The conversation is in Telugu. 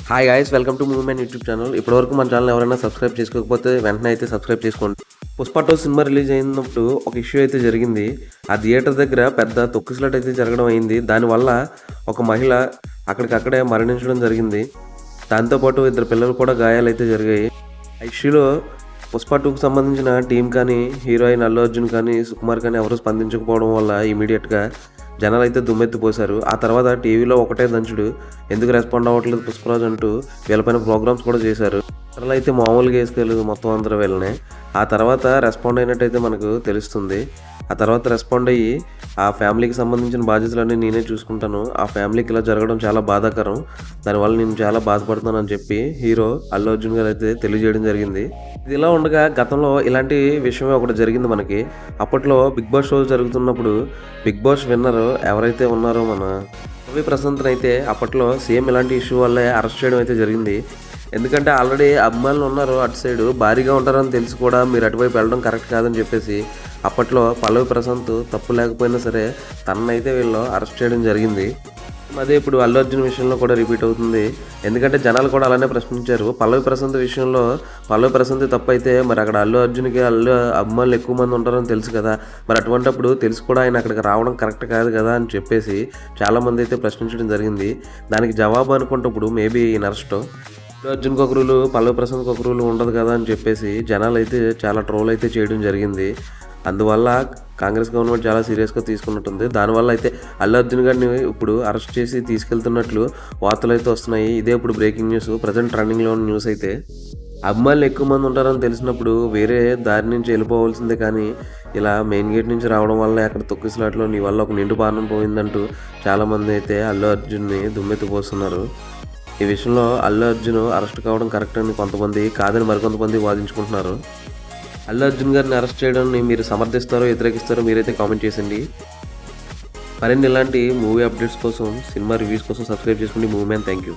Hi guys, welcome to moviemen YouTube channel. ఇప్పటివరకు మన ఛానల్ ఎవరైనా సబ్స్క్రైబ్ చేసుకోకపోతే వెంటనే అయితే సబ్స్క్రైబ్ చేసుకోండి. పుష్ప 2 సినిమా రిలీజ్ అయినప్పుడు ఒక ఇష్యూ అయితే జరిగింది. ఆ థియేటర్ దగ్గర పెద్ద తొక్కిసలాట అయితే జరగడం అయింది. దానివల్ల ఒక మహిళ అక్కడికక్కడే మరణించడం జరిగింది. దాంతోపాటు 2 పిల్లలు కూడా గాయాలు అయితే జరిగాయి. ఆ ఇష్యూలో పుష్ప 2కి సంబంధించిన టీం కానీ, హీరోయిన్ అల్లు అర్జున్ కానీ, సుకుమార్ కానీ ఎవరు స్పందించకపోవడం వల్ల ఇమీడియట్గా జనాలు అయితే దుమ్మెత్తిపోశారు. ఆ తర్వాత టీవీలో ఒకటే దంచుడు, ఎందుకు రెస్పాండ్ అవ్వట్లేదు పుష్పరాజ్ అంటూ వీళ్ళపైన ప్రోగ్రామ్స్ కూడా చేశారు. అసలు అయితే మామూలుగా వేసుకోలేదు మొత్తం అందరూ వీళ్ళని. ఆ తర్వాత రెస్పాండ్ అయినట్టయితే మనకు తెలుస్తుంది. ఆ తర్వాత రెస్పాండ్ అయ్యి ఆ ఫ్యామిలీకి సంబంధించిన బాధ్యతలన్నీ నేనే చూసుకుంటాను, ఆ ఫ్యామిలీకి ఇలా జరగడం చాలా బాధాకరం, దానివల్ల నేను చాలా బాధపడుతున్నాను అని చెప్పి హీరో అల్లు అర్జున్ గారు అయితే తెలియజేయడం జరిగింది. ఇది ఇలా ఉండగా గతంలో ఇలాంటి విషయమే ఒకటి జరిగింది మనకి. అప్పట్లో బిగ్ బాస్ షో జరుగుతున్నప్పుడు బిగ్ బాస్ విన్నర్ ఎవరైతే ఉన్నారో మన రవి ప్రశాంత్ని అయితే అప్పట్లో సేమ్ ఇలాంటి ఇష్యూ వల్లే అరెస్ట్ చేయడం అయితే జరిగింది. ఎందుకంటే ఆల్రెడీ అభిమానులు ఉన్నారు అటు సైడు, భారీగా ఉంటారని తెలిసి కూడా మీరు అటువైపు వెళ్ళడం కరెక్ట్ కాదని చెప్పేసి అప్పట్లో పల్లవి ప్రశాంత్ తప్పు లేకపోయినా సరే తననైతే వీళ్ళు అరెస్ట్ చేయడం జరిగింది. అదే ఇప్పుడు అల్లు అర్జున్ విషయంలో కూడా రిపీట్ అవుతుంది. ఎందుకంటే జనాలు కూడా అలానే ప్రశ్నించారు. పల్లవి ప్రశాంత్ విషయంలో పల్లవి ప్రశాంత్ తప్పు అయితే మరి అక్కడ అల్లు అర్జున్కి అభిమానులు ఎక్కువ మంది ఉంటారని తెలుసు కదా, మరి అటువంటిప్పుడు తెలిసి కూడా ఆయన అక్కడికి రావడం కరెక్ట్ కాదు కదా అని చెప్పేసి చాలామంది అయితే ప్రశ్నించడం జరిగింది. దానికి జవాబు అనుకుంటప్పుడు మేబీ ఈ అరెస్ట్ అల్లు అర్జున్కి ఒక రూలు, పల్లవి ప్రశాంత్కి ఒక రూలు ఉండదు కదా అని చెప్పేసి జనాలు అయితే చాలా ట్రోల్ అయితే చేయడం జరిగింది. అందువల్ల కాంగ్రెస్ గవర్నమెంట్ చాలా సీరియస్గా తీసుకున్నట్టుంది. దానివల్ల అయితే అల్లు అర్జున్ గారిని ఇప్పుడు అరెస్ట్ చేసి తీసుకెళ్తున్నట్లు వార్తలు అయితే వస్తున్నాయి. ఇదే ఇప్పుడు బ్రేకింగ్ న్యూస్, ప్రజెంట్ ట్రెండింగ్లో ఉన్న న్యూస్ అయితే. అభిమానులు ఎక్కువ మంది ఉంటారని తెలిసినప్పుడు వేరే దారి నుంచి వెళ్ళిపోవాల్సిందే, కానీ ఇలా మెయిన్ గేట్ నుంచి రావడం వల్ల అక్కడ తొక్కిసలాట్లో నీ వల్ల ఒక నిండు పానం పోయిందంటూ చాలామంది అయితే అల్లు అర్జున్ని దుమ్మెత్తిపోస్తున్నారు. ఈ విషయంలో అల్లు అర్జున్ అరెస్ట్ కావడం కరెక్ట్ అని కొంతమంది, కాదని మరికొంతమంది వాదించుకుంటున్నారు. అల్లు అర్జున్ గారిని అరెస్ట్ చేయడాన్ని మీరు సమర్థిస్తారో వ్యతిరేకిస్తారో మీరైతే కామెంట్ చేయండి. మరిన్ని ఇలాంటి మూవీ అప్డేట్స్ కోసం, సినిమా రివ్యూస్ కోసం సబ్స్క్రైబ్ చేసుకోండి మూవీ మ్యాన్. Thank you.